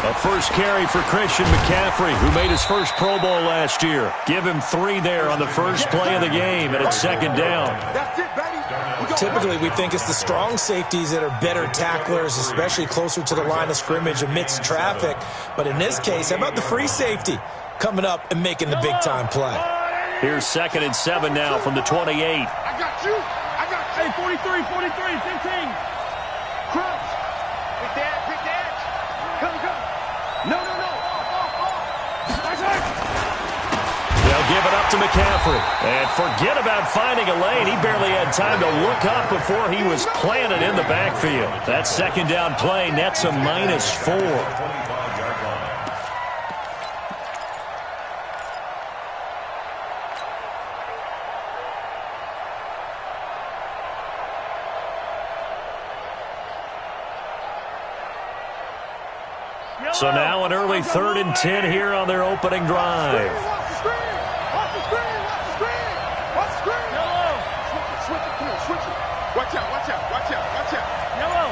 A first carry for Christian McCaffrey, who made his first Pro Bowl last year. Give him 3 there on the first play of the game, and it's second down. Typically, we think it's the strong safeties that are better tacklers, especially closer to the line of scrimmage amidst traffic. But in this case, how about the free safety coming up and making the big-time play? Here's 2nd and 7 now from the 28. I got you. Hey, 43, 15. Cross. Big dash. Come. No. They'll give it up to McCaffrey. And forget about finding a lane. He barely had time to look up before he was planted in the backfield. That second down play nets a -4. So now an early 3rd and 10 here on their opening drive. Watch the screen. Switch it. Watch out. Yellow.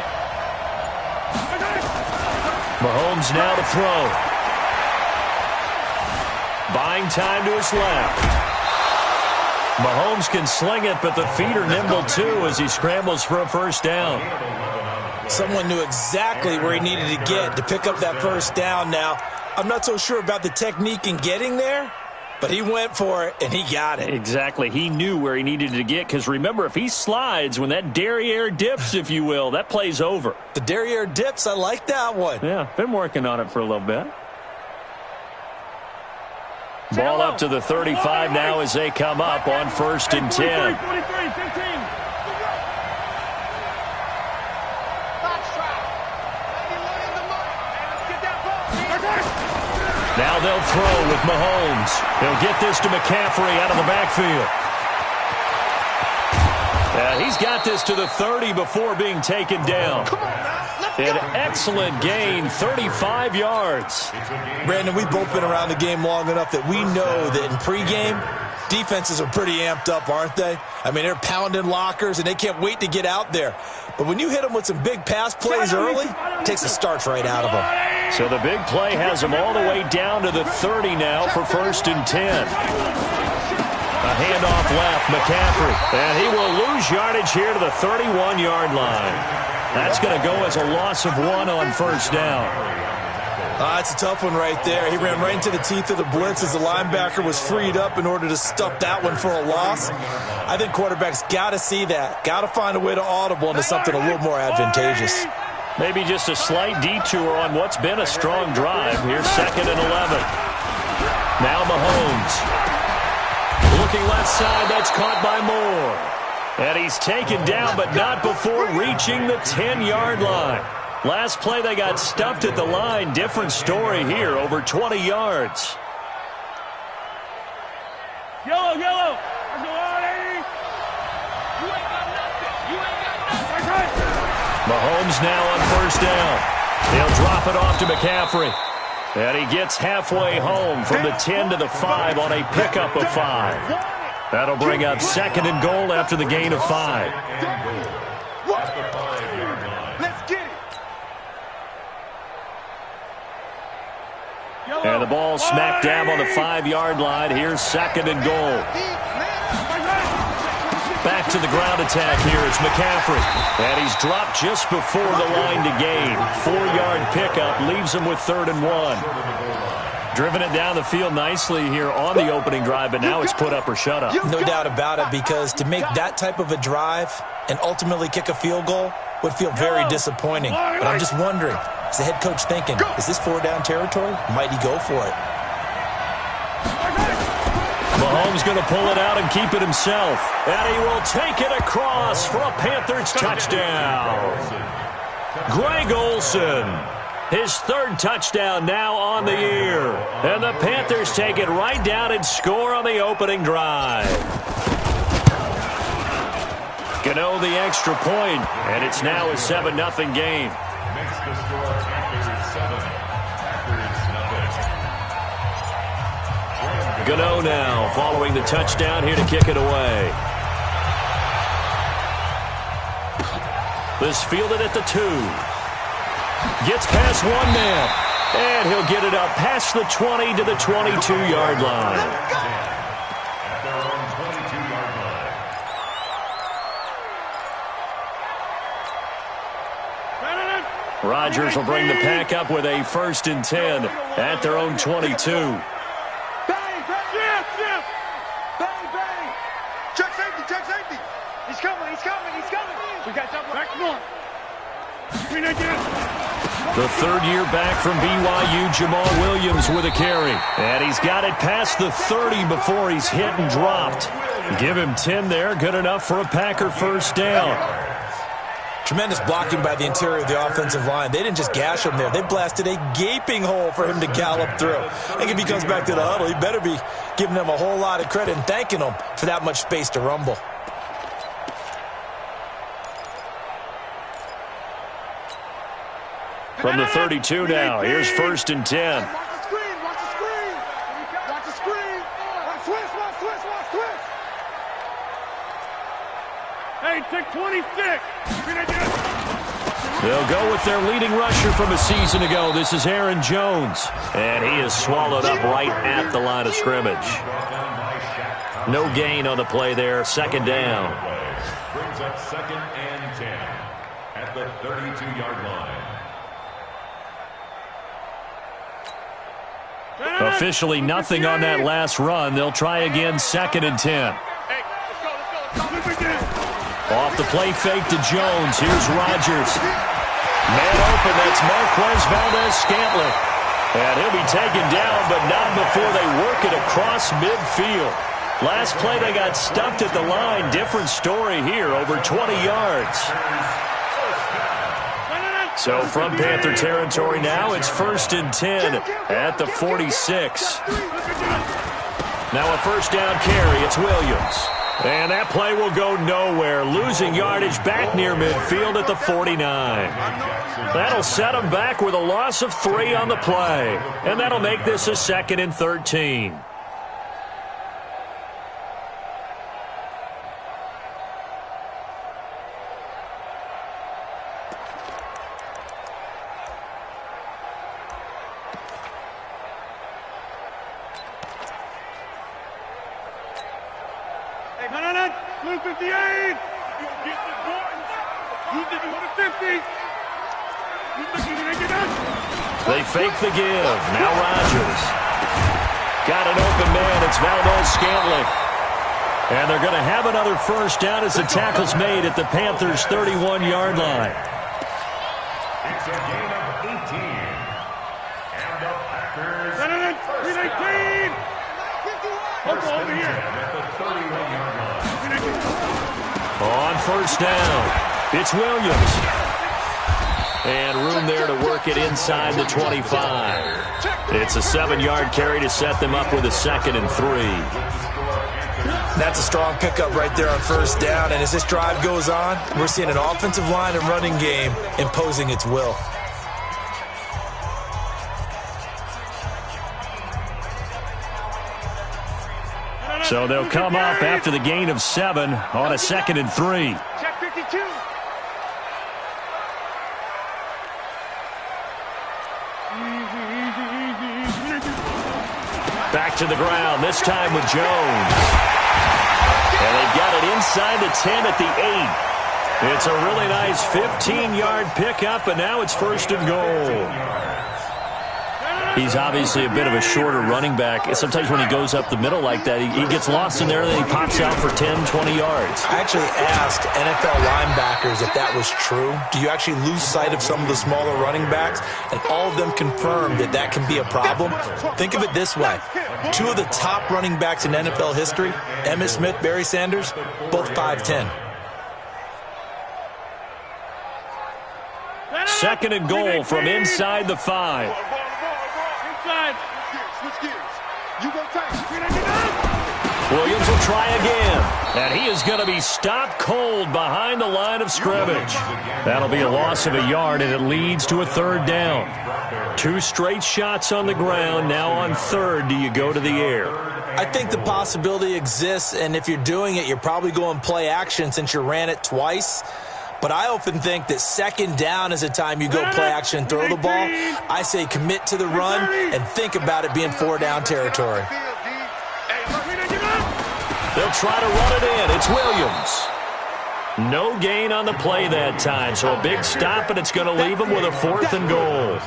Mahomes now to throw. Buying time to his left. Mahomes can sling it, but the feet are nimble too as he scrambles for a first down. Someone knew exactly where he needed to get to pick up that first down now. I'm not so sure about the technique in getting there, but he went for it, and he got it. Exactly. He knew where he needed to get, because remember, if he slides, when that derriere dips, if you will, that play's over. The derriere dips, I like that one. Yeah, been working on it for a little bit. Ball up to the 35 now as they come up on 1st and 10. 43, 15. Now they'll throw with Mahomes. He'll get this to McCaffrey out of the backfield. He's got this to the 30 before being taken down. An excellent gain, 35 yards. Brandon, we've both been around the game long enough that we know that in pregame, defenses are pretty amped up, aren't they? I mean, they're pounding lockers, and they can't wait to get out there. But when you hit them with some big pass plays early, it takes the starch right out of them. So the big play has them all the way down to the 30 now for 1st and 10. A handoff left, McCaffrey. And he will lose yardage here to the 31-yard line. That's going to go as a loss of 1 on first down. That's a tough one right there. He ran right into the teeth of the blitz as the linebacker was freed up in order to stuff that one for a loss. I think quarterbacks got to see that. Got to find a way to audible into something a little more advantageous. Maybe just a slight detour on what's been a strong drive. Here's 2nd and 11. Now Mahomes. Looking left side, that's caught by Moore. And he's taken down, but not before reaching the 10-yard line. Last play, they got stuffed at the line. Different story here, over 20 yards. Yellow. Mahomes now on first down. He'll drop it off to McCaffrey. And he gets halfway home from the 10 to the 5 on a pickup of 5. That'll bring up 2nd and goal after the gain of 5. Let's get it. And the ball smack dab on the 5-yard line. Here's 2nd and goal. Back to the ground attack here. It's McCaffrey. And he's dropped just before the line to gain. 4-yard pickup leaves him with 3rd and 1. Driven it down the field nicely here on the opening drive, but now it's put up or shut up. No doubt about it, because to make that type of a drive and ultimately kick a field goal would feel very disappointing. But I'm just wondering, is the head coach thinking, is this 4-down territory? Might he go for it? Mahomes going to pull it out and keep it himself. And he will take it across for a Panthers touchdown. Greg Olsen, his 3rd touchdown now on the year. And the Panthers take it right down and score on the opening drive. Gano the extra point, and it's now a 7-0 game. Gano now following the touchdown here to kick it away. This fielded at the 2. Gets past one man. And he'll get it up past the 20 to the 22-yard line. Rodgers will bring the pack up with a 1st and 10 at their own 22. Bang, bang, yes. Bang, bang. Check safety. He's coming. We got double. Back one. The third-year back from BYU, Jamal Williams with a carry. And he's got it past the 30 before he's hit and dropped. Give him 10 there. Good enough for a Packer 1st down. Tremendous blocking by the interior of the offensive line. They didn't just gash him there. They blasted a gaping hole for him to gallop through. I think if he comes back to the huddle, he better be giving them a whole lot of credit and thanking them for that much space to rumble. From the 32 now, here's 1st and 10. Watch the screen. Watch the screen. Watch twist. Hey, take 26. They'll go with their leading rusher from a season ago. This is Aaron Jones. And he is swallowed up right at the line of scrimmage. No gain on the play there. 2nd down. Brings up 2nd and 10 at the 32-yard line. Officially nothing on that last run. They'll try again, 2nd and 10. Off the play fake to Jones. Here's Rodgers. Man open, that's Marquez Valdez-Scantling. And he'll be taken down, but not before they work it across midfield. Last play they got stuffed at the line. Different story here, over 20 yards. So from Panther territory now, it's 1st and 10 at the 46. Now a 1st down carry. It's Williams. And that play will go nowhere. Losing yardage back near midfield at the 49. That'll set them back with a loss of 3 on the play. And that'll make this a 2nd and 13. Blue 58. You get the point. You think you want a 50. You think you can get us? They fake the give. Now Rodgers. Got an open man. It's Valdez-Scantling. And they're going to have another 1st down as the tackle's made at the Panthers' 31-yard line. It's a gain of 18. And the Packers. 318. Over here. At the 31-yard line. On 1st down, it's Williams. And room there to work it inside the 25. It's a 7-yard carry to set them up with a 2nd and 3. That's a strong pickup right there on 1st down. And as this drive goes on, we're seeing an offensive line and running game imposing its will. So they'll come up after the gain of 7 on a 2nd and 3. Check 52. Back to the ground, this time with Jones. And they've got it inside the 10 at the 8. It's a really nice 15-yard pickup, and now it's 1st and goal. He's obviously a bit of a shorter running back. Sometimes when he goes up the middle like that, he gets lost in there, and then he pops out for 10, 20 yards. I actually asked NFL linebackers if that was true. Do you actually lose sight of some of the smaller running backs? And all of them confirmed that that can be a problem. Think of it this way. 2 of the top running backs in NFL history, Emmitt Smith, Barry Sanders, both 5'10". 2nd and goal from inside the 5. Switch gears. You go tight. Williams will try again. And he is going to be stopped cold behind the line of scrimmage. That'll be a loss of a yard, and it leads to a 3rd down. 2 straight shots on the ground. Now on 3rd, do you go to the air? I think the possibility exists, and if you're doing it, you're probably going play action since you ran it twice. But I often think that second down is a time you go play action and throw the ball. I say commit to the run and think about it being 4-down territory. They'll try to run it in. It's Williams. No gain on the play that time, so a big stop, and it's going to leave them with a 4th and goal.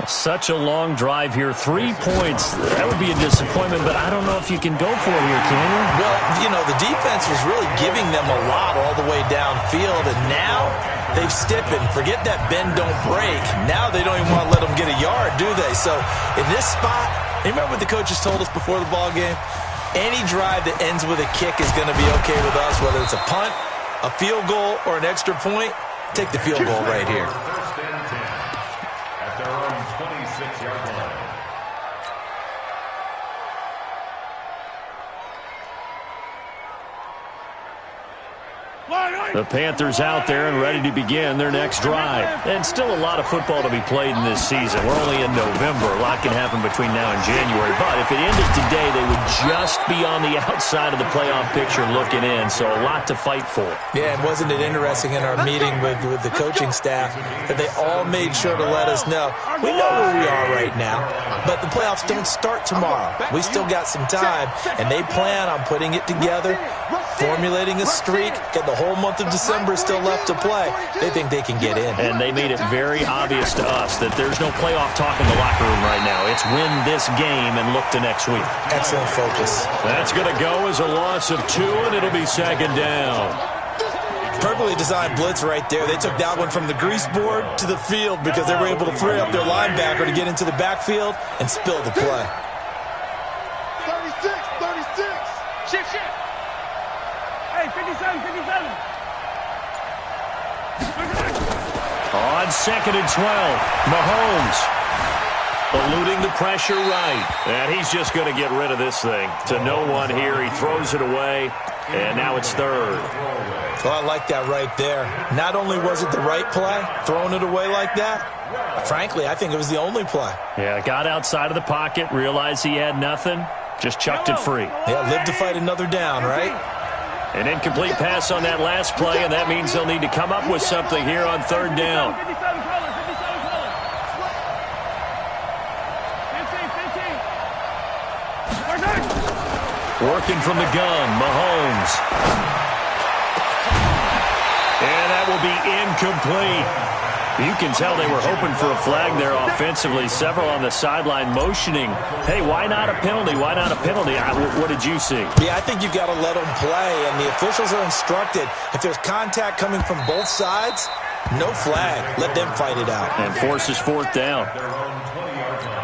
Such a long drive here. 3 points. That would be a disappointment, but I don't know if you can go for it here, can you? Well, you know, the defense was really giving them a lot all the way downfield, and now they've stiffened. Forget that bend, don't break. Now they don't even want to let them get a yard, do they? So in this spot, you remember what the coaches told us before the ball game? Any drive that ends with a kick is going to be okay with us, whether it's a punt, a field goal, or an extra point. Take the field goal right here. First and 10 at their own 26-yard line. The Panthers out there and ready to begin their next drive. And still a lot of football to be played in this season. We're only in November. A lot can happen between now and January. But if it ended today, they would just be on the outside of the playoff picture looking in. So a lot to fight for. Yeah, and wasn't it interesting in our meeting with the coaching staff that they all made sure to let us know, we know where we are right now, but the playoffs don't start tomorrow. We still got some time, and they plan on putting it together, formulating a streak, get the whole month of December still left to play. They think they can get in. And they made it very obvious to us that there's no playoff talk in the locker room right now. It's win this game and look to next week. Excellent focus. That's going to go as a loss of 2, and it'll be 2nd down. Perfectly designed blitz right there. They took that one from the grease board to the field because they were able to free up their linebacker to get into the backfield and spill the play. 36. Shift. Hey, 57. On 2nd and 12, Mahomes eluding the pressure right. And he's just going to get rid of this thing. To no one here. He throws it away, and now it's 3rd. Well, I like that right there. Not only was it the right play, throwing it away like that, frankly, I think it was the only play. Yeah, got outside of the pocket, realized he had nothing, just chucked it free. Yeah, live to fight another down, right? An incomplete pass on that last play, and that means they'll need to come up with something here on 3rd down. 57 Working from the gun, Mahomes. And that will be incomplete. You can tell they were hoping for a flag there offensively. Several on the sideline motioning, hey, why not a penalty? Why not a penalty? What did you see? Yeah, I think you've got to let them play, and the officials are instructed. If there's contact coming from both sides, no flag. Let them fight it out. And forces 4th down. Their own 20-yard line.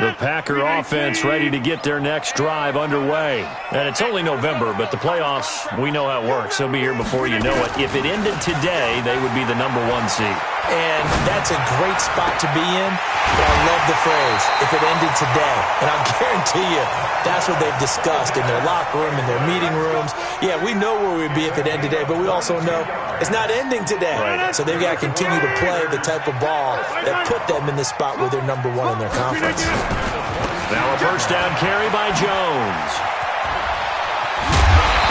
The Packer offense ready to get their next drive underway. And it's only November, but the playoffs, we know how it works. They'll be here before you know it. If it ended today, they would be the #1 seed. And that's a great spot to be in, but I love the phrase, if it ended today. And I'll guarantee you, that's what they've discussed in their locker room, in their meeting rooms. Yeah, we know where we'd be if it ended today, but we also know it's not ending today. Right. So they've got to continue to play the type of ball that put them in the spot where they're #1 in their conference. Now a 1st down carry by Jones.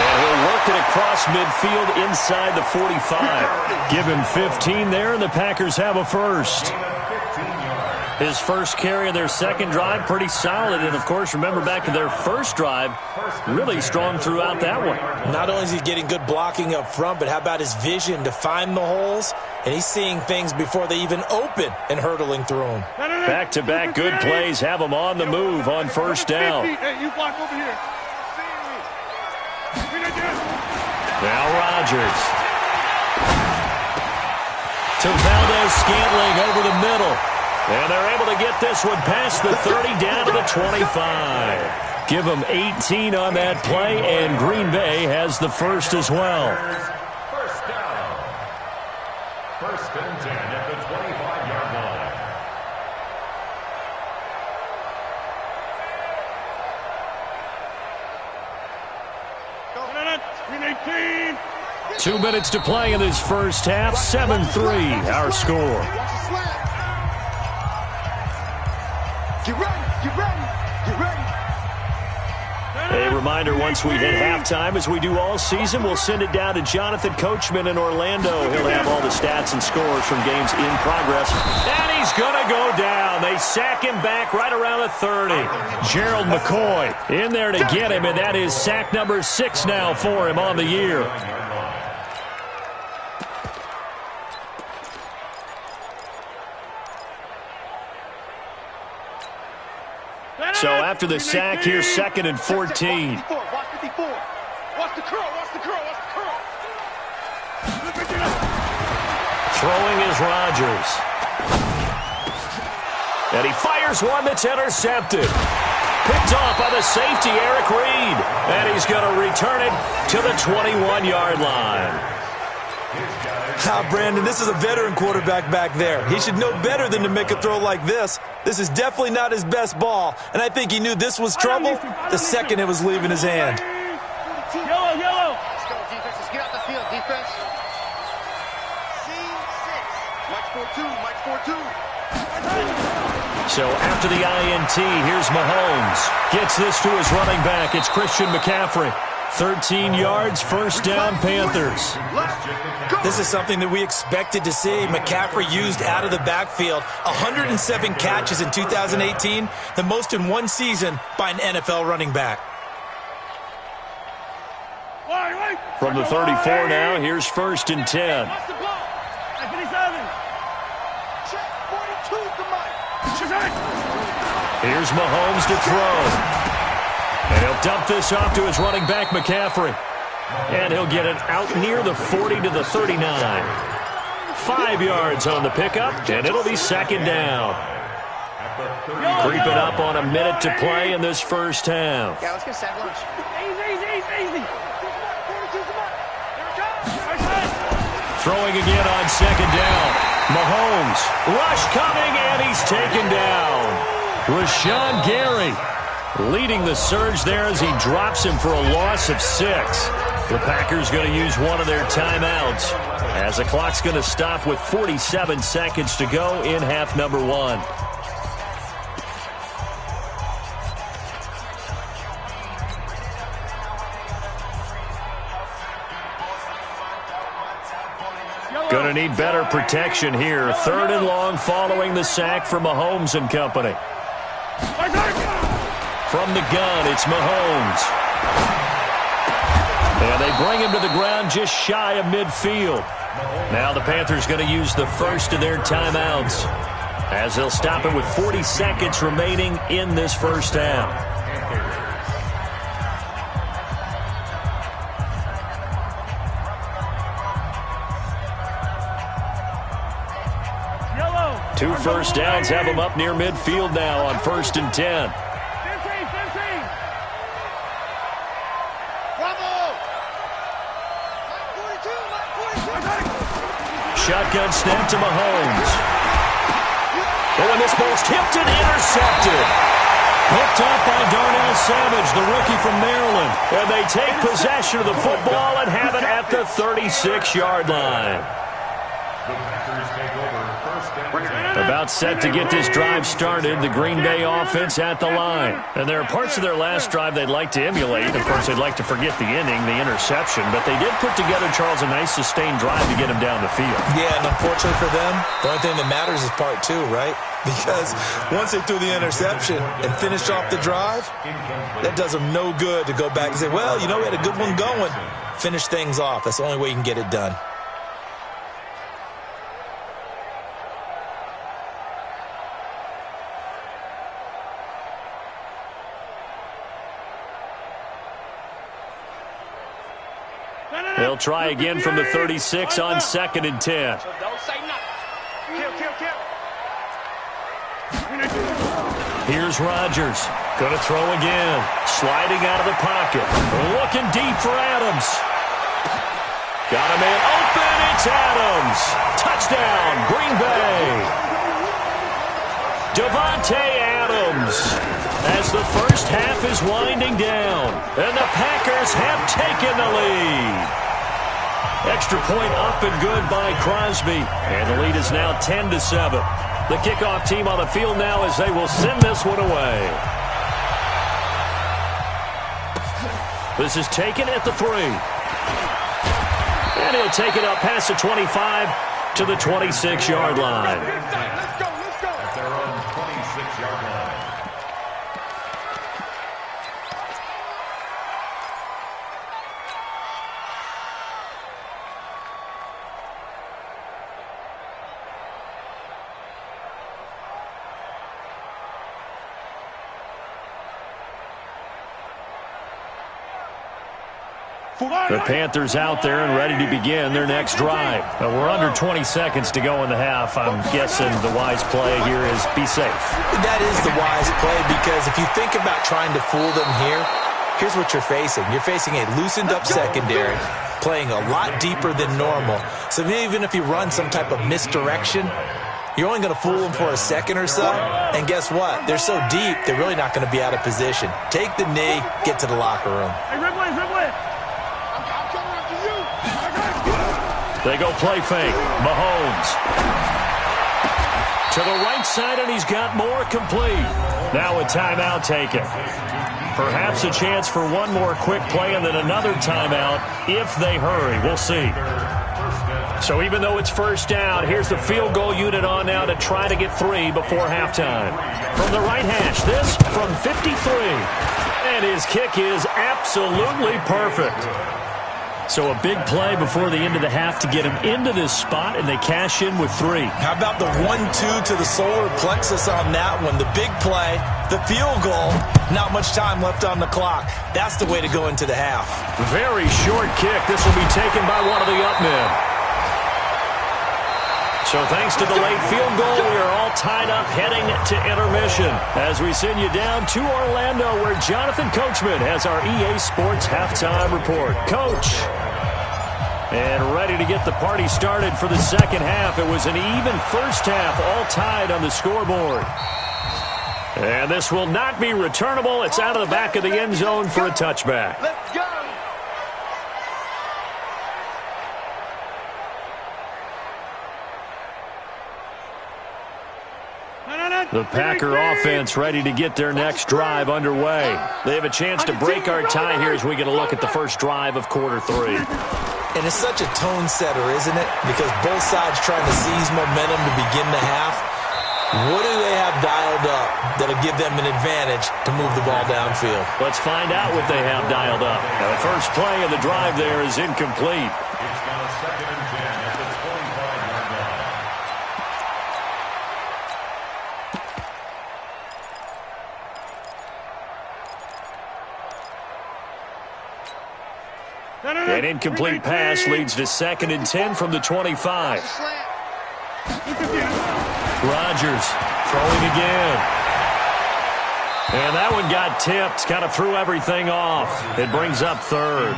And he'll work it across midfield inside the 45. Give him 15 there, and the Packers have a 1st. His first carry of their 2nd drive, pretty solid. And, of course, remember back to their 1st drive, really strong throughout that one. Not only is he getting good blocking up front, but how about his vision to find the holes? And he's seeing things before they even open and hurtling through them. Back-to-back good plays have them on the move on 1st down. Hey, you block over here. Now Rodgers. To Valdez-Scantling over the middle. And they're able to get this one past the 30 down to the 25. Give them 18 on that play, and Green Bay has the 1st as well. 1st down. 1st and 10 at the 25-yard line. Green 18. 2 minutes to play in this first half. 7-3 our score. Get ready. Get ready. Get ready. A reminder, once we hit halftime, as we do all season, we'll send it down to Jonathan Coachman in Orlando. He'll have all the stats and scores from games in progress. And he's going to go down. They sack him back right around the 30. Gerald McCoy in there to get him, and that is sack number 6 now for him on the year. So after the sack, here's 2nd and 14. Watch 54. Watch the curl. Watch the curl. Watch the curl. Throwing is Rodgers. And he fires one that's intercepted. Picked off by the safety, Eric Reed. And he's going to return it to the 21-yard line. Brandon, this is a veteran quarterback back there. He should know better than to make a throw like this. This is definitely not his best ball, and I think he knew this was trouble the second it was leaving his hand. Yellow. Let's go, defense. Let's get out the field, defense. C6. Mike 4-2. So after the INT, here's Mahomes. Gets this to his running back. It's Christian McCaffrey. 13 yards, first down, Panthers. This is something that we expected to see. McCaffrey used out of the backfield. 107 catches in 2018, the most in one season by an NFL running back. From the 34 now, here's 1st and 10. Here's Mahomes to throw. And he'll dump this off to his running back, McCaffrey. And he'll get it out near the 40 to the 39. 5 yards on the pickup, and it'll be 2nd down. Creeping up on a minute to play in this first half. Yeah, let's get set lunch. Easy. Throwing again on 2nd down. Mahomes, rush coming, and he's taken down. Rashawn Gary leading the surge there as he drops him for a loss of 6. The Packers going to use one of their timeouts as the clock's going to stop with 47 seconds to go in half number 1. Going to need better protection here. 3rd and long following the sack from Mahomes and company. From the gun, it's Mahomes. And they bring him to the ground just shy of midfield. Now the Panthers going to use the first of their timeouts as they'll stop it with 40 seconds remaining in this first half. Two first downs have them up near midfield now on 1st and 10. Shotgun snap to Mahomes. Oh, and this ball's tipped and intercepted. Picked up by Darnell Savage, the rookie from Maryland. And they take possession of the football and have it at the 36-yard line. About set to get this drive started, the Green Bay offense at the line. And there are parts of their last drive they'd like to emulate. Of course, they'd like to forget the inning, the interception. But they did put together, Charles, a nice sustained drive to get him down the field. Yeah, and unfortunately for them, the only thing that matters is part 2, right? Because once they threw the interception and finished off the drive, that does them no good to go back and say, well, you know, we had a good one going. Finish things off. That's the only way you can get it done. They'll try again from the 36 on 2nd and 10. So don't say nothing. Kill. Here's Rodgers. Going to throw again. Sliding out of the pocket. Looking deep for Adams. Got a man open. It's Adams. Touchdown, Green Bay. Davante Adams. As the first half is winding down. And the Packers have taken the lead. Extra point up and good by Crosby. And the lead is now 10-7. The kickoff team on the field now as they will send this one away. This is taken at the 3. And he'll take it up past the 25 to the 26-yard line. Let's go. At their own 26-yard line. The Panthers out there and ready to begin their next drive. We're under 20 seconds to go in the half. I'm guessing the wise play here is be safe. That is the wise play, because if you think about trying to fool them here, here's what you're facing. You're facing a loosened up secondary, playing a lot deeper than normal. So even if you run some type of misdirection, you're only going to fool them for a second or so. And guess what? They're so deep, they're really not going to be out of position. Take the knee, get to the locker room. Hey, Ridley. They go play fake. Mahomes. To the right side, and he's got more complete. Now a timeout taken. Perhaps a chance for one more quick play and then another timeout if they hurry. We'll see. So even though it's first down, here's the field goal unit on now to try to get 3 before halftime. From the right hash, this from 53. And his kick is absolutely perfect. So a big play before the end of the half to get him into this spot, and they cash in with 3. How about the 1-2 to the solar plexus on that one? The big play, the field goal, not much time left on the clock. That's the way to go into the half. Very short kick. This will be taken by one of the up men. So thanks to the late field goal, we are all tied up heading to intermission as we send you down to Orlando, where Jonathan Coachman has our EA Sports halftime report. Coach. And ready to get the party started for the second half. It was an even first half, all tied on the scoreboard. And this will not be returnable. It's out of the back of the end zone for a touchback. Let's go. The Packer offense ready to get their next drive underway. They have a chance to break our tie here as we get a look at the first drive of quarter 3. And it's such a tone setter, isn't it? Because both sides trying to seize momentum to begin the half. What do they have dialed up that'll give them an advantage to move the ball downfield? Let's find out what they have dialed up. Now, the first play of the drive there is incomplete. It's now 2nd and 10 at the 25-yard line. An incomplete pass leads to 2nd and 10 from the 25. Rodgers throwing again. And that one got tipped, kind of threw everything off. It brings up 3rd.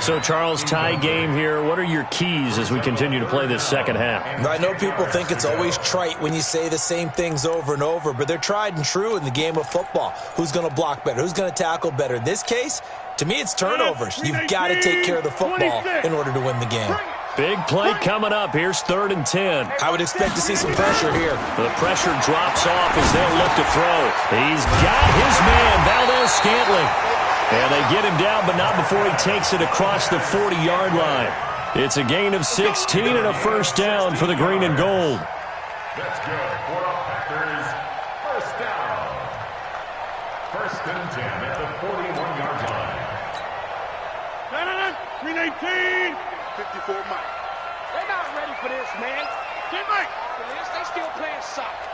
So, Charles, tie game here. What are your keys as we continue to play this second half? I know people think it's always trite when you say the same things over and over, but they're tried and true in the game of football. Who's going to block better? Who's going to tackle better? In this case, to me, it's turnovers. You've got to take care of the football in order to win the game. Big play coming up. Here's 3rd and 10. I would expect to see some pressure here. The pressure drops off as they'll look to throw. He's got his man, Valdez-Scantling. And they get him down, but not before he takes it across the 40-yard line. It's a gain of 16 and a first down for the green and gold. That's good for the Packers. First down. 1st and 10 at the 41-yard line. 319. 54 Mike. They're not ready for this, man. Get Mike. For this, they still playing soccer.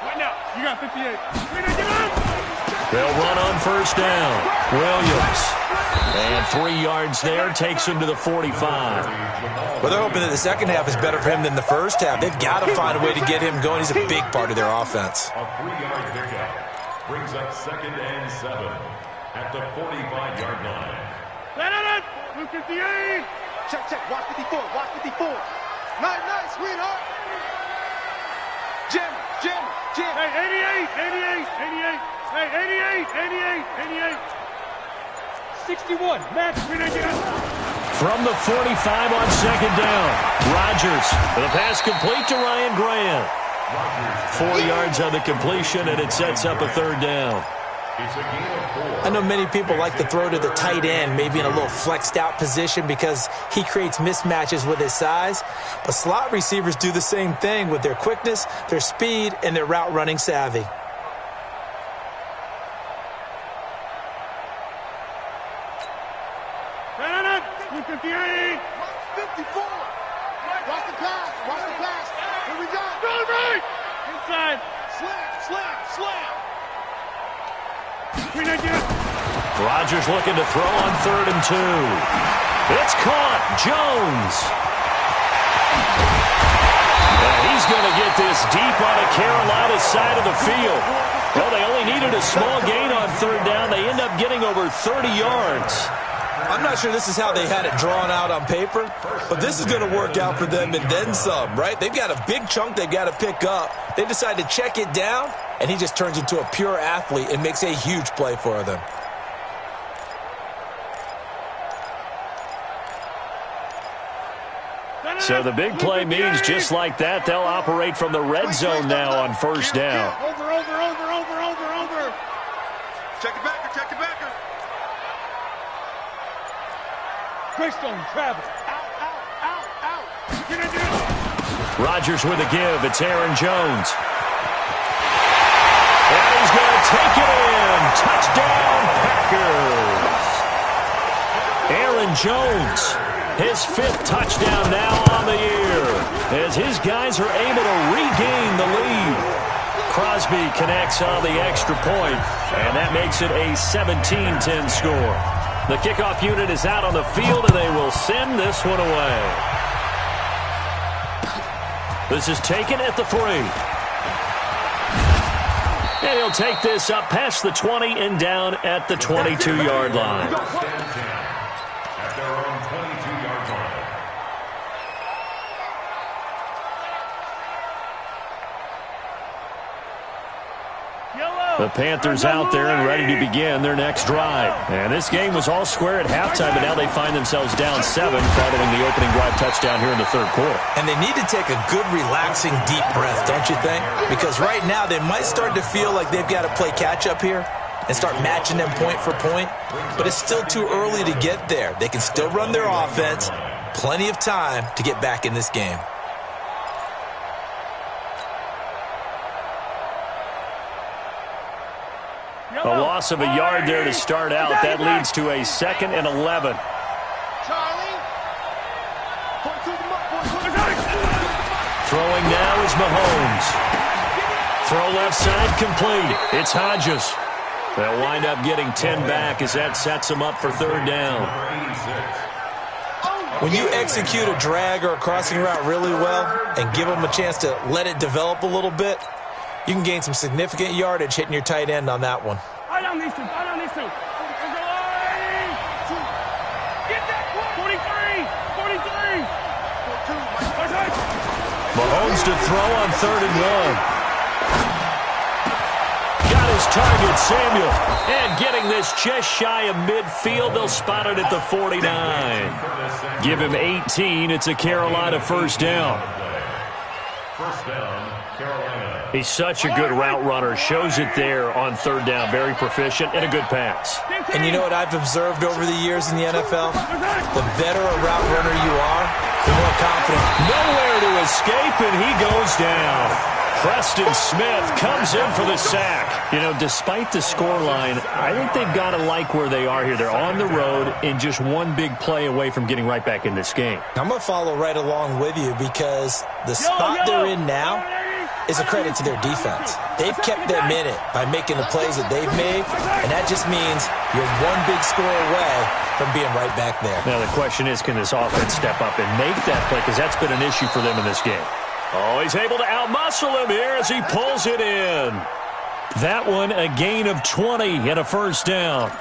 Right now. You got 58. 319. They'll run on first down. Williams. And 3 yards there takes him to the 45. Well, they're hoping that the second half is better for him than the first half. They've got to find a way to get him going. He's a big part of their offense. A 3-yard pickup brings up 2nd and 7 at the 45-yard line. 58. Check, watch 54, watch 54. Nice, sweetheart. Jim. Hey, 88. Hey, 88. 61, Max. From the 45 on second down. Rodgers with a pass complete to Ryan Grant. 4 yards on the completion, and it sets up a third down. I know many people like to throw to the tight end, maybe in a little flexed out position because he creates mismatches with his size. But slot receivers do the same thing with their quickness, their speed, and their route running savvy. Rodgers looking to throw on 3rd and 2. It's caught. Jones. And he's going to get this deep on the Carolina side of the field. Well, they only needed a small gain on 3rd down. They end up getting over 30 yards. I'm not sure this is how they had it drawn out on paper, but this is going to work out for them and then some, right? They've got a big chunk they've got to pick up. They decide to check it down, and he just turns into a pure athlete and makes a huge play for them. So the big play means just like that, they'll operate from the red zone now on 1st down. Over. Check it backer. Greystone, travel. Out. Rodgers with a give. It's Aaron Jones. And he's going to take it in. Touchdown, Packers. Aaron Jones, his 5th touchdown now on the year, as his guys are able to regain the lead. Crosby connects on the extra point, and that makes it a 17-10 score. The kickoff unit is out on the field, and they will send this one away. This is taken at the 3. And he'll take this up past the 20 and down at the 22-yard line. At their own 22-yard line. The Panthers out there and ready to begin their next drive. And this game was all square at halftime, but now they find themselves down 7 following the opening drive touchdown here in the 3rd quarter. And they need to take a good, relaxing, deep breath, don't you think? Because right now they might start to feel like they've got to play catch-up here and start matching them point for point. But it's still too early to get there. They can still run their offense. Plenty of time to get back in this game. A loss of a yard there to start out. That leads to a 2nd and 11. Throwing now is Mahomes. Throw left side complete. It's Hodges. They'll wind up getting 10 back as that sets them up for 3rd down. When you execute a drag or a crossing route really well and give them a chance to let it develop a little bit, you can gain some significant yardage hitting your tight end on that one. I don't need to. Get that 43. Mahomes to throw on 3rd and 1. Got his target, Samuel. And getting this just shy of midfield, they'll spot it at the 49. Give him 18. It's a Carolina 1st down. 1st down, Carolina. He's such a good route runner. Shows it there on 3rd down. Very proficient and a good pass. And you know what I've observed over the years in the NFL? The better a route runner you are, the more confident. Nowhere to escape, and he goes down. Preston Smith comes in for the sack. You know, despite the scoreline, I think they've got to like where they are here. They're on the road and just one big play away from getting right back in this game. I'm going to follow right along with you because the spot they're in now is a credit to their defense. They've kept them in it by making the plays that they've made, and that just means you're one big score away from being right back there. Now, the question is, can this offense step up and make that play? Because that's been an issue for them in this game. Oh, he's able to outmuscle him here as he pulls it in. That one, a gain of 20 and a 1st down.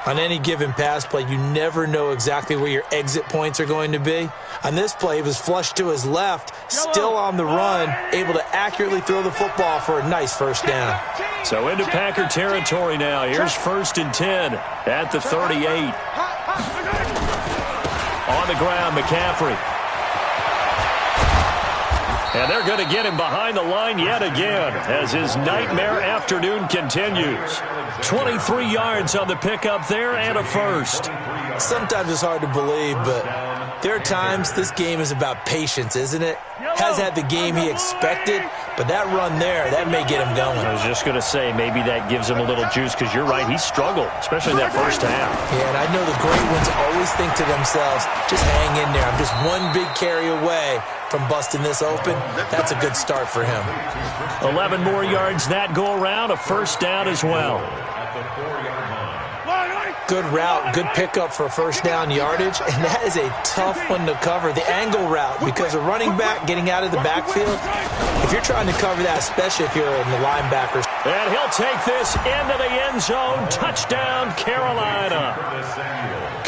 On any given pass play, you never know exactly where your exit points are going to be. On this play, he was flushed to his left, still on the run, able to accurately throw the football for a nice 1st down. So into Packer territory now. Here's 1st and 10 at the 38. on the ground, McCaffrey. And they're going to get him behind the line yet again as his nightmare afternoon continues. 23 yards on the pickup there and a first. Sometimes it's hard to believe, but there are times this game is about patience, isn't it? Has had the game he expected, but that run there, that may get him going. I was just going to say, maybe that gives him a little juice because you're right, he struggled, especially in that first half. Yeah, and I know the great ones always think to themselves, just hang in there. I'm just one big carry away from busting this open. That's a good start for him. 11 more yards that go around, a first down as well. Good route, good pickup for first down yardage, and that is a tough one to cover, the angle route, because a running back getting out of the backfield, if you're trying to cover that, especially if you're in the linebackers. And he'll take this into the end zone. Touchdown, Carolina.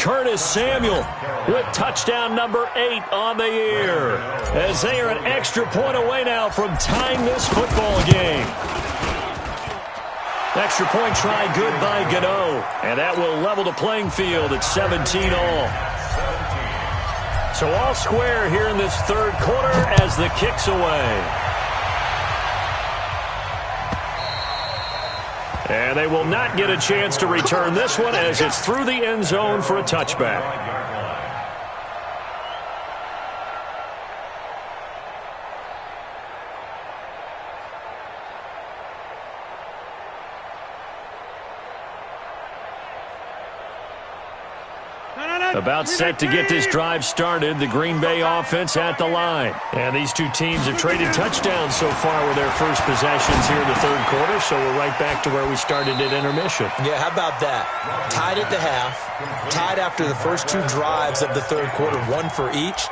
Curtis Samuel with touchdown number 8 on the year, as they are an extra point away now from tying this football game. Extra point try good by Gano, and that will level the playing field at 17 all. So all square here in this third quarter as the kick's away. And they will not get a chance to return this one as it's through the end zone for a touchback. About set to get this drive started, the Green Bay offense at the line. And these two teams have traded touchdowns so far with their first possessions here in the third quarter, so we're right back to where we started at intermission. Yeah, how about that? Tied at the half, tied after the first 2 drives of the third quarter, 1 for each.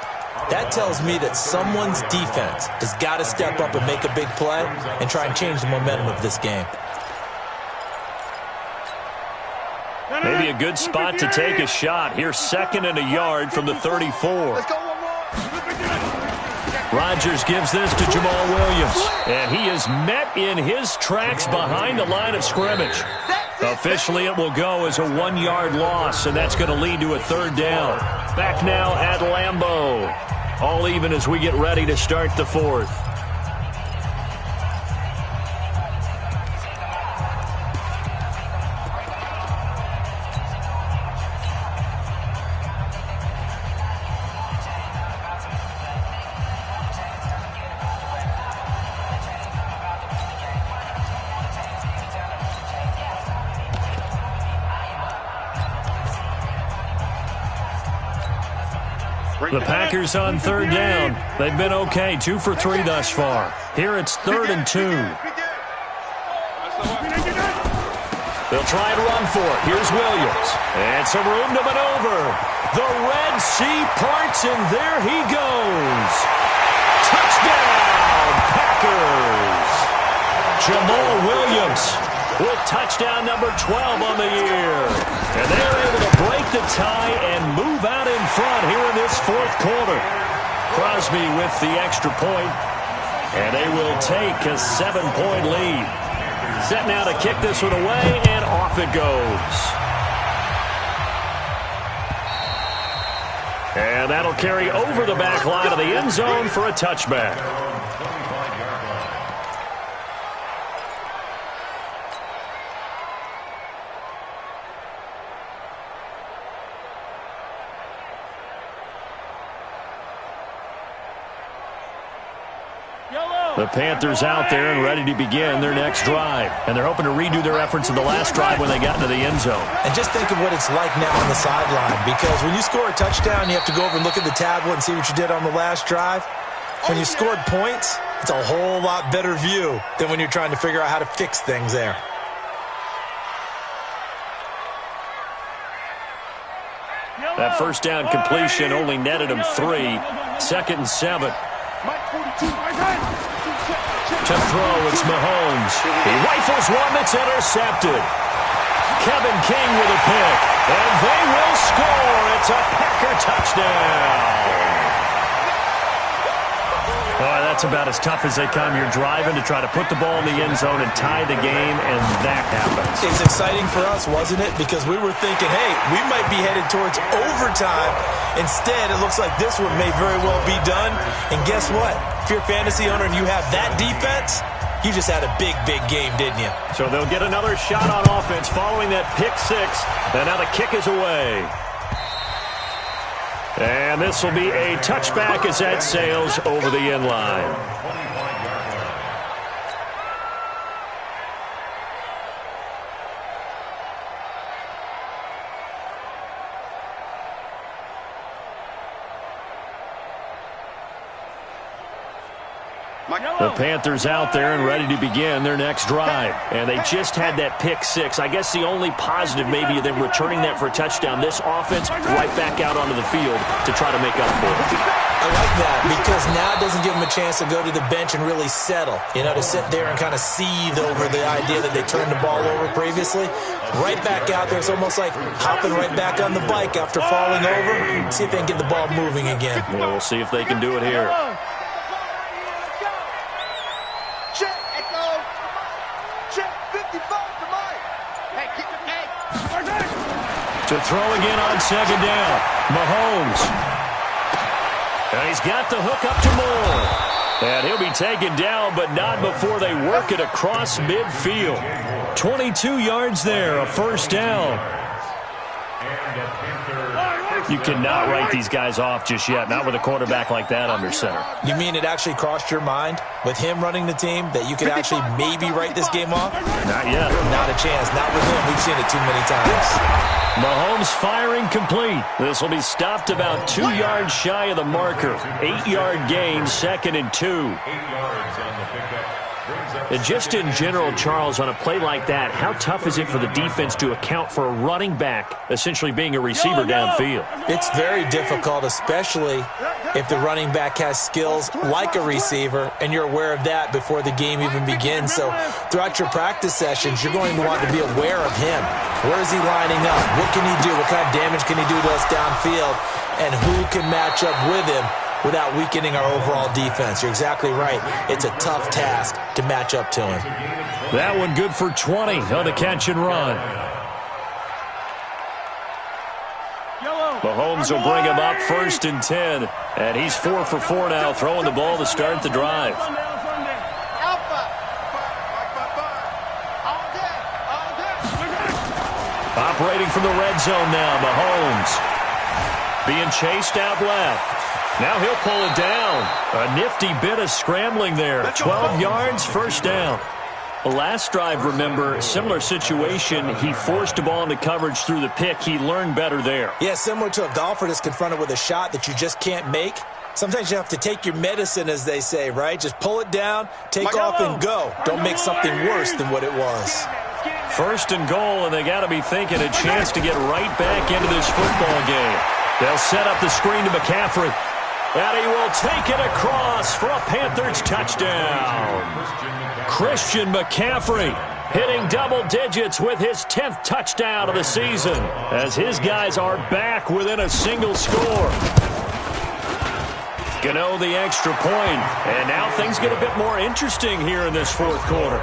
That tells me that someone's defense has got to step up and make a big play and try and change the momentum of this game. Maybe a good spot to take a shot. Here's 2nd and a yard from the 34. Rodgers gives this to Jamal Williams. And he is met in his tracks behind the line of scrimmage. Officially, it will go as a 1-yard loss, and that's going to lead to a third down. Back now at Lambeau. All even as we get ready to start the fourth. The Packers on third down. They've been okay, 2 for 3 thus far. Here it's 3rd and 2. They'll try and run for it. Here's Williams. And some room to maneuver. The Red Sea parts, and there he goes. Touchdown, Packers. Jamal Williams with touchdown number 12 on the year. And they're able to break the tie and move out in front here in this fourth quarter. Crosby with the extra point, and they will take a 7-point lead. Set now to kick this one away, and off it goes. And that'll carry over the back line of the end zone for a touchback. The Panthers out there and ready to begin their next drive. And they're hoping to redo their efforts in the last drive when they got into the end zone. And just think of what it's like now on the sideline, because when you score a touchdown, you have to go over and look at the tablet and see what you did on the last drive. When you scored points, it's a whole lot better view than when you're trying to figure out how to fix things there. That first down completion only netted him 3. 2nd and 7. To throw, it's Mahomes. He rifles one that's intercepted. Kevin King with a pick. And they will score. It's a Packer touchdown. Boy, that That's about as tough as they come. You're driving to try to put the ball in the end zone and tie the game, and that happens. It's exciting for us, wasn't it? Because we were thinking, hey, we might be headed towards overtime. Instead, it looks like this one may very well be done. And guess what? If you're a fantasy owner and you have that defense, you just had a big, big game, didn't you? So they'll get another shot on offense following that pick six. And now the kick is away. And this will be a touchback as that sails over the end line. The Panthers out there and ready to begin their next drive. And they just had that pick six. I guess the only positive maybe of them returning that for a touchdown. This offense right back out onto the field to try to make up for it. I like that because now it doesn't give them a chance to go to the bench and really settle. You know, to sit there and kind of seethe over the idea that they turned the ball over previously. Right back out there. It's almost like hopping right back on the bike after falling over. See if they can get the ball moving again. Well, we'll see if they can do it here. To throw again on second down. Mahomes. And he's got the hook up to Moore. And he'll be taken down, but not before they work it across midfield. 22 yards there, a first down. You cannot write these guys off just yet, not with a quarterback like that under center. You mean it actually crossed your mind with him running the team that you could actually maybe write this game off? Not yet. Not a chance. Not with him. We've seen it too many times. Mahomes firing complete. This will be stopped about 2 yards shy of the marker. 8-yard gain, 2nd and 2. 8 yards on the pickup. And just in general, Charles, on a play like that, how tough is it for the defense to account for a running back essentially being a receiver downfield? It's very difficult, especially if the running back has skills like a receiver, and you're aware of that before the game even begins. So throughout your practice sessions, you're going to want to be aware of him. Where is he lining up? What can he do? What kind of damage can he do to us downfield? And who can match up with him without weakening our overall defense? You're exactly right. It's a tough task to match up to him. That one good for 20 on the catch and run. Mahomes will bring him up 1st and 10. And he's 4 for 4 now, throwing the ball to start the drive. Operating from the red zone now, Mahomes. Being chased out left. Now he'll pull it down. A nifty bit of scrambling there. 12 yards, first down. The last drive, remember, similar situation. He forced a ball into coverage through the pick. He learned better there. Yeah, similar to a golfer that's confronted with a shot that you just can't make. Sometimes you have to take your medicine, as they say, right? Just pull it down, take off, and go. Don't make something worse than what it was. 1st and goal, and they got to be thinking a chance to get right back into this football game. They'll set up the screen to McCaffrey. And he will take it across for a Panthers touchdown. Christian McCaffrey hitting double digits with his 10th touchdown of the season as his guys are back within a single score. Gano the extra point, and now things get a bit more interesting here in this 4th quarter.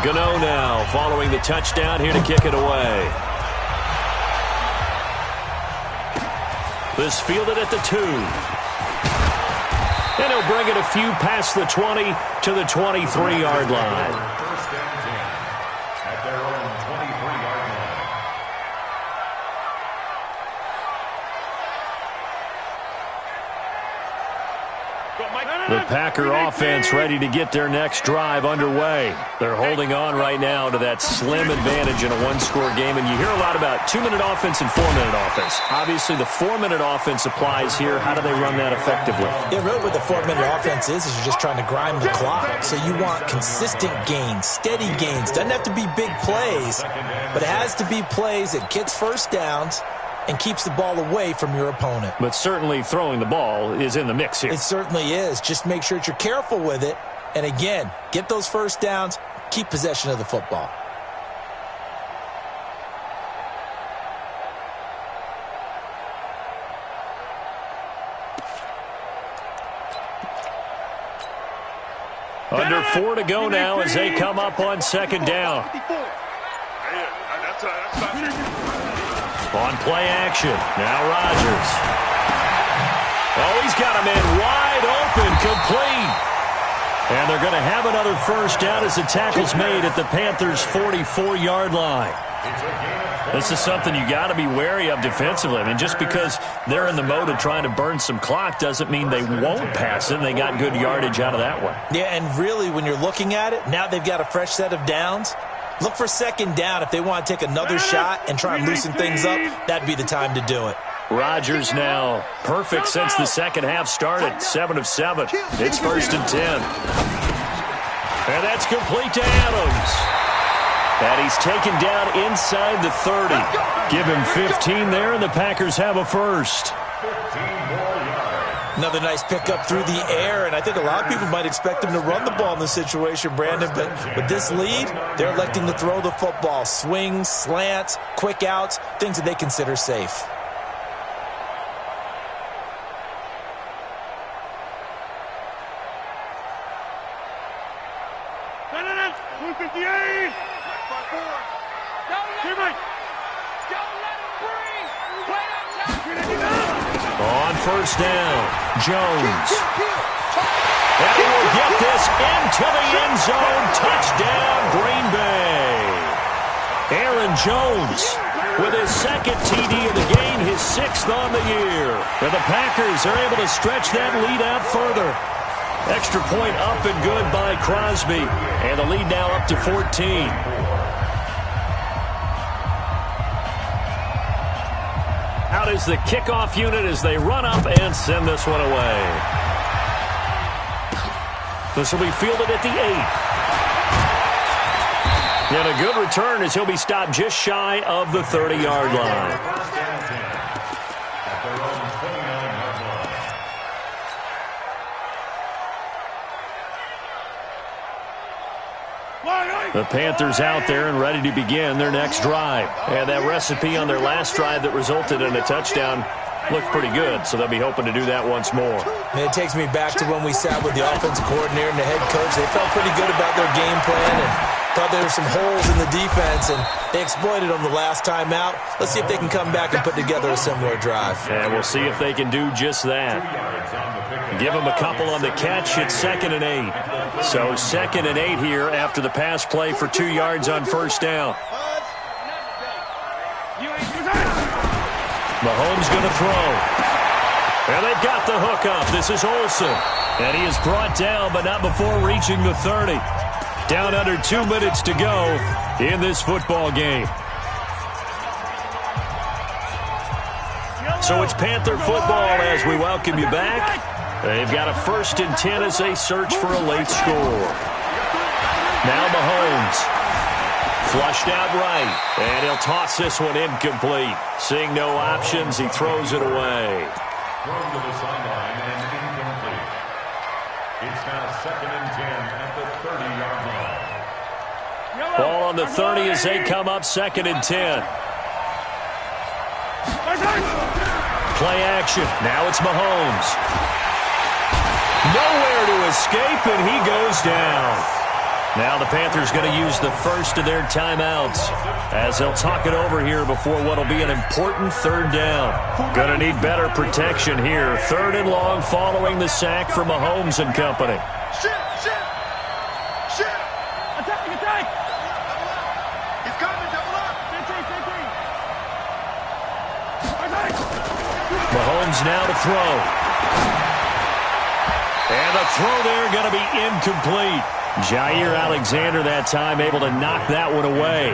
Gano now following the touchdown here to kick it away. This fielded at the 2. And he'll bring it a few past the 20 to the 23-yard line. 1st and 10 at their own 23-yard line. The Packer offense ready to get their next drive underway. They're holding on right now to that slim advantage in a one-score game, and you hear a lot about 2-minute offense and 4-minute offense. Obviously, the 4-minute offense applies here. How do they run that effectively? Yeah, really what the 4-minute offense is you're just trying to grind the clock. So you want consistent gains, steady gains. Doesn't have to be big plays, but it has to be plays that gets first downs and keeps the ball away from your opponent. But certainly throwing the ball is in the mix here. It certainly is. Just make sure that you're careful with it. And again, get those first downs, keep possession of the football. Under 4 to go now as they come up on second down. On play action. Now Rodgers. Oh, he's got him in wide open, complete. And they're going to have another first down as the tackle's made at the Panthers' 44-yard line. This is something you got to be wary of defensively. I mean, just because they're in the mode of trying to burn some clock doesn't mean they won't pass it. They got good yardage out of that one. Yeah, and really, when you're looking at it, now they've got a fresh set of downs. Look for second down if they want to take another shot and try and loosen things up. That'd be the time to do it. Rodgers now perfect since the second half started. 7 of 7. It's 1st and 10. And that's complete to Adams. And he's taken down inside the 30. Give him 15 there, and the Packers have a first. Another nice pickup through the air, and I think a lot of people might expect him to run the ball in this situation, Brandon, but with this lead, they're electing to throw the football. Swings, slants, quick outs, things that they consider safe. On first down, Jones. And he will get this into the end zone. Touchdown, Green Bay. Aaron Jones with his second TD of the game, his 6th on the year. And the Packers are able to stretch that lead out further. Extra point up and good by Crosby. And the lead now up to 14. Out is the kickoff unit as they run up and send this one away. This will be fielded at the 8. And a good return as he'll be stopped just shy of the 30-yard line. The Panthers out there and ready to begin their next drive. And that recipe on their last drive that resulted in a touchdown looked pretty good, so they'll be hoping to do that once more. And it takes me back to when we sat with the offensive coordinator and the head coach. They felt pretty good about their game plan and thought there were some holes in the defense, and they exploited them the last time out. Let's see if they can come back and put together a similar drive. And we'll see if they can do just that. Give them a couple on the catch. It's 2nd and 8. So 2nd and 8 here after the pass play for 2 yards on first down. Mahomes going to throw. And they've got the hook up. This is Olsen. And he is brought down, but not before reaching the 30. Down under 2 minutes to go in this football game. So it's Panther football as we welcome you back. They've got a 1st and 10 as they search for a late score. Now Mahomes. Flushed out right. And he'll toss this one incomplete. Seeing no options, he throws it away. Thrown to the sideline and incomplete. It's now 2nd and 10 at the 30-yard line. Ball on the 30 as they come up 2nd and 10. Play action. Now it's Mahomes. Nowhere to escape, and he goes down. Now the Panthers going to use the first of their timeouts as they'll talk it over here before what will be an important 3rd down. Going to need better protection here. 3rd and long following the sack from Mahomes and company. Attack! He's coming, double up! Mahomes now to throw. And the throw there going to be incomplete. Jair Alexander that time able to knock that one away.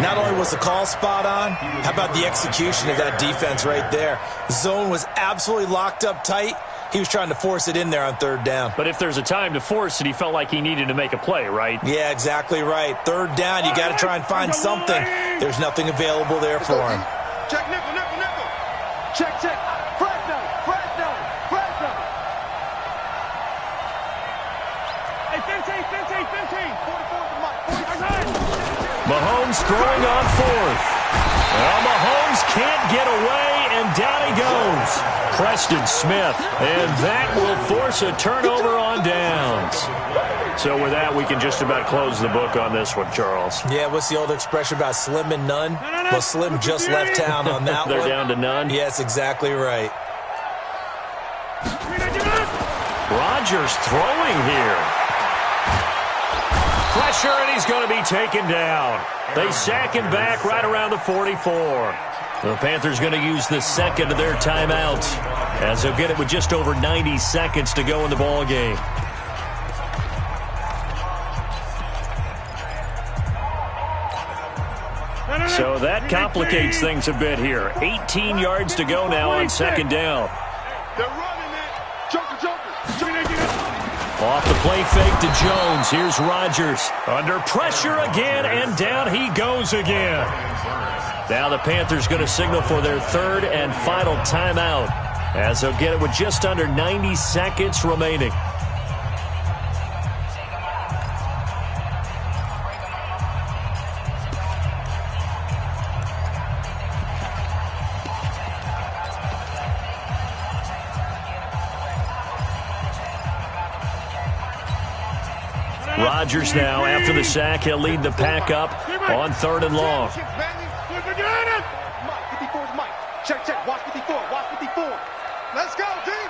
Not only was the call spot on, how about the execution of that defense right there? Zone was absolutely locked up tight. He was trying to force it in there on 3rd down. But if there's a time to force it, he felt like he needed to make a play, right? Yeah, exactly right. 3rd down, you got to try and find something. There's nothing available there for him. Check nickel. Check. Fresno. Hey, 15. 44. Mahomes throwing on 4th. Well, Mahomes can't get away, and down he goes. Preston Smith, and that will force a turnover on downs. So with that, we can just about close the book on this one, Charles. Yeah, what's the old expression about slim and none? Well, Slim just left town on that They're one. down to none? Yes, exactly right. Rogers throwing here. Pressure, and he's going to be taken down. They sack him back right around the 44. The Panthers going to use the second of their timeouts, as they'll get it with just over 90 seconds to go in the ball game. So that complicates things a bit here. 18 yards to go now on second down. They're running it. Joker. Off the play fake to Jones. Here's Rogers. Under pressure again, and down he goes again. Now the Panthers going to signal for their third and final timeout, as they'll get it with just under 90 seconds remaining. Rodgers now, after the sack, he'll lead the pack up on third and long. Mike, 54's Mike. Check. Watch 54. Let's go, team.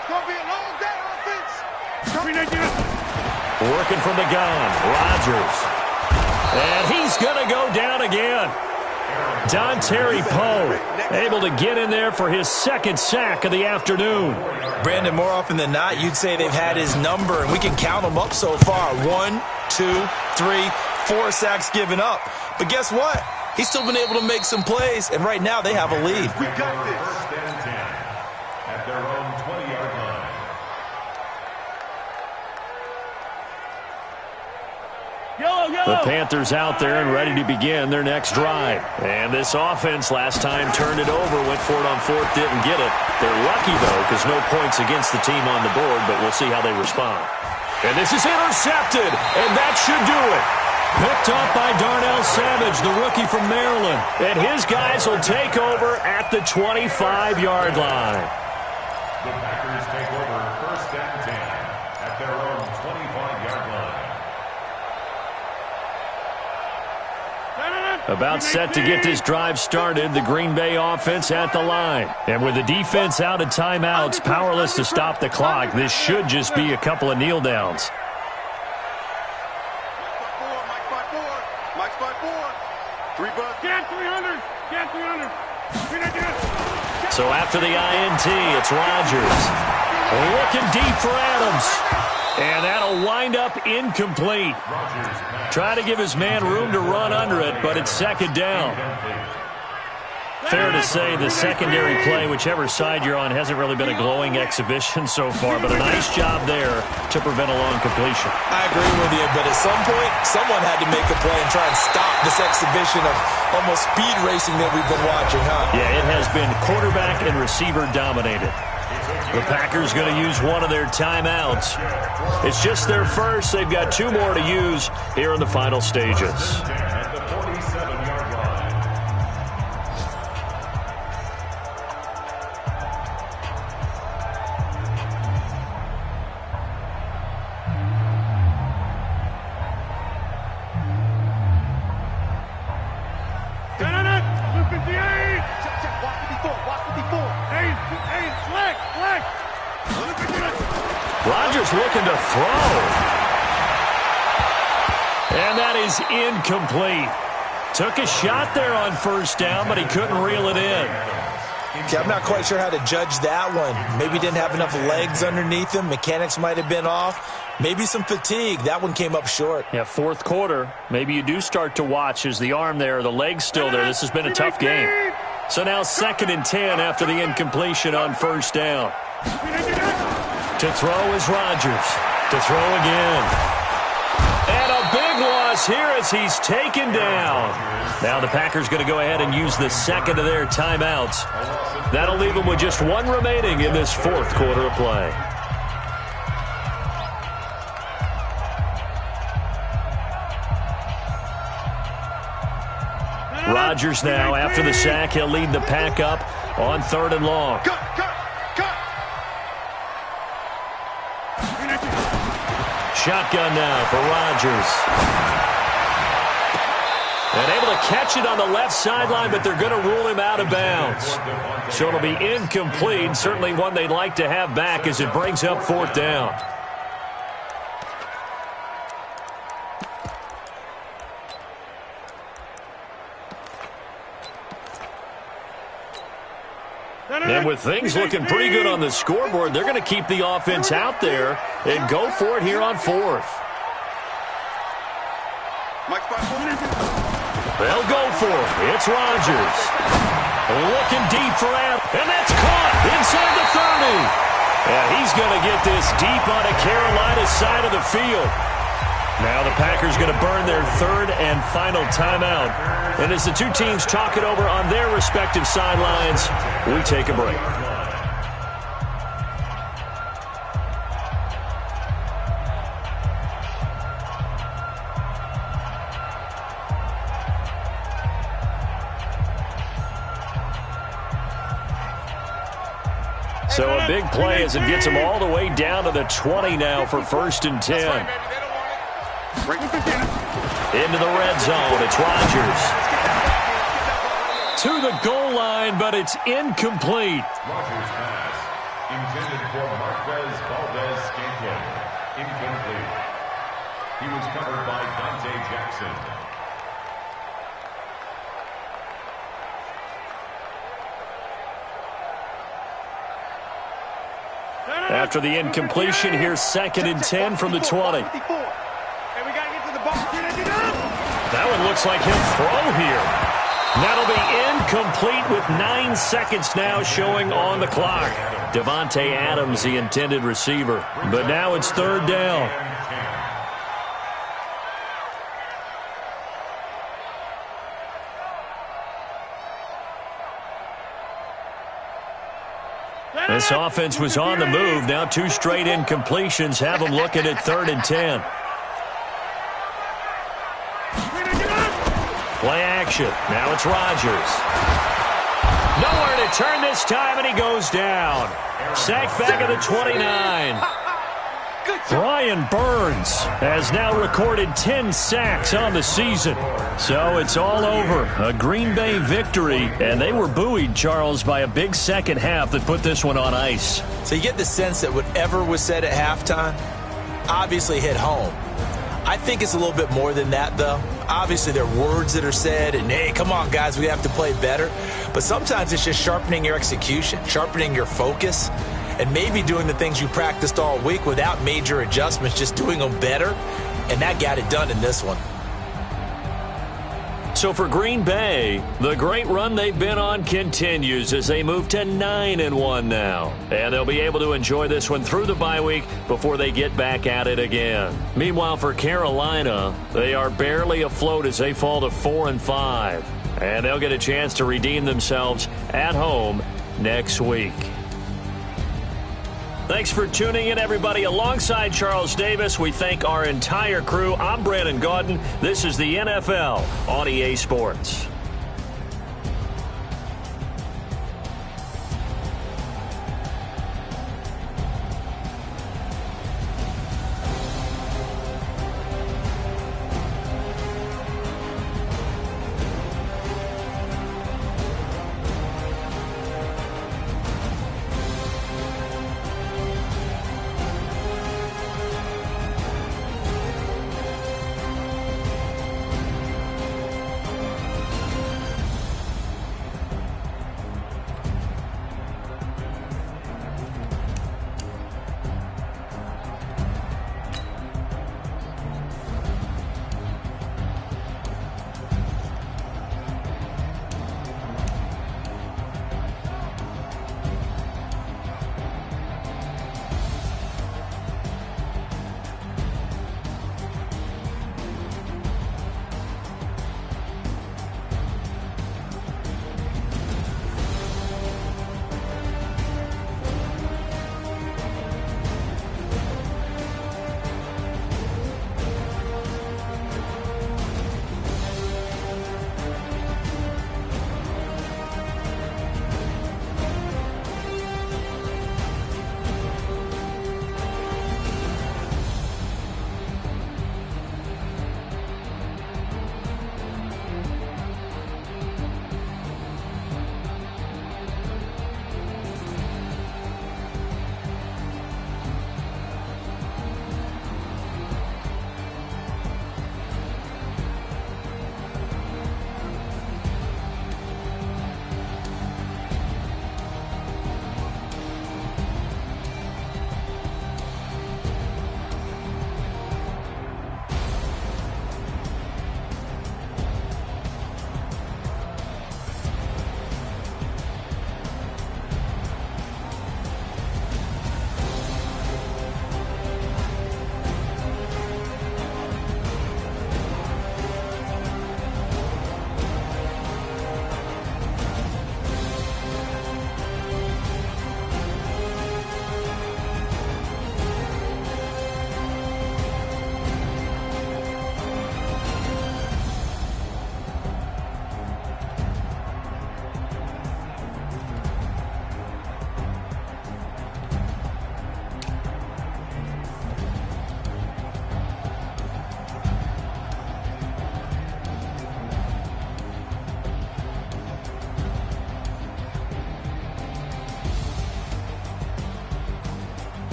It's going to be a long day on offense. Working from the gun, Rodgers. And he's going to go down again. Dontari Poe able to get in there for his second sack of the afternoon. Brandon, more often than not, you'd say they've had his number, and we can count them up so far. 1, 2, 3, 4 sacks given up. But guess what? He's still been able to make some plays, and right now they have a lead. We got this. First and 10 at their own 20-yard line. The Panthers out there and ready to begin their next drive. And this offense last time turned it over, went for it on fourth, didn't get it. They're lucky, though, because no points against the team on the board, but we'll see how they respond. And this is intercepted, and that should do it. Picked up by Darnell Savage, the rookie from Maryland. And his guys will take over at the 25-yard line. The Packers take over first and 10 at their own 25-yard line. About set to get this drive started, the Green Bay offense at the line. And with the defense out of timeouts, powerless to stop the clock, this should just be a couple of kneel downs. Mike's by four. 3 bucks. Get 300. So after the INT, it's Rodgers. Looking deep for Adams. And that'll wind up incomplete. Try to give his man room to run under it, but it's second down. Fair to say the secondary play, whichever side you're on, hasn't really been a glowing exhibition so far, but a nice job there to prevent a long completion. I agree with you, but at some point, someone had to make a play and try and stop this exhibition of almost speed racing that we've been watching, huh? Yeah, it has been quarterback and receiver dominated. The Packers going to use one of their timeouts. It's just their first. They've got 2 more to use here in the final stages. At the 47-yard line. Check. Watch 54. Hey, flex. Rodgers looking to throw. And that is incomplete. Took a shot there on first down, but he couldn't reel it in. Yeah, I'm not quite sure how to judge that one. Maybe didn't have enough legs underneath him. Mechanics might have been off. Maybe some fatigue. That one came up short. Yeah, fourth quarter. Maybe you do start to watch as the arm there, the leg's still there. This has been a tough game. So now second and 10 after the incompletion on first down. To throw is Rodgers. To throw again. And a big loss here as he's taken down. Now the Packers going to go ahead and use the second of their timeouts. That'll leave them with just 1 remaining in this fourth quarter of play. Rodgers now, after the sack, he'll lead the pack up on third and long. Shotgun now for Rodgers. And able to catch it on the left sideline, but they're going to rule him out of bounds. So it'll be incomplete. Certainly one they'd like to have back as it brings up 4th down. And with things looking pretty good on the scoreboard, they're going to keep the offense out there and go for it here on 4th. They'll go for it. It's Rodgers. Looking deep for Adams. And that's caught inside the 30. And he's going to get this deep on a Carolina side of the field. Now the Packers going to burn their 3rd and final timeout. And as the two teams talk it over on their respective sidelines, we take a break. So a big play as it gets them all the way down to the 20 now for 1st and 10. Into the red zone. It's Rodgers. To the goal line, but it's incomplete. Rodgers pass. Intended for Marquez Valdez-Scantling. Incomplete. He was covered by Dante Jackson. After the incompletion, here's 2nd and 10 from the 20. That one looks like he'll throw here. That'll be incomplete with 9 seconds now showing on the clock. Davante Adams, the intended receiver. But now it's 3rd down. This offense was on the move. Now 2 straight incompletions have them looking at 3rd and 10. Play action. Now it's Rodgers. Nowhere to turn this time, and he goes down. Sacked back at the 29. Brian Burns has now recorded 10 sacks on the season. So it's all over. A Green Bay victory, and they were buoyed, Charles, by a big second half that put this one on ice. So you get the sense that whatever was said at halftime obviously hit home. I think it's a little bit more than that, though. Obviously, there are words that are said, and, hey, come on, guys, we have to play better. But sometimes it's just sharpening your execution, sharpening your focus, and maybe doing the things you practiced all week without major adjustments, just doing them better. And that got it done in this one. So for Green Bay, the great run they've been on continues as they move to 9-1 now. And they'll be able to enjoy this one through the bye week before they get back at it again. Meanwhile, for Carolina, they are barely afloat as they fall to 4-5. And they'll get a chance to redeem themselves at home next week. Thanks for tuning in, everybody. Alongside Charles Davis, we thank our entire crew. I'm Brandon Gaudin. This is the NFL on EA Sports.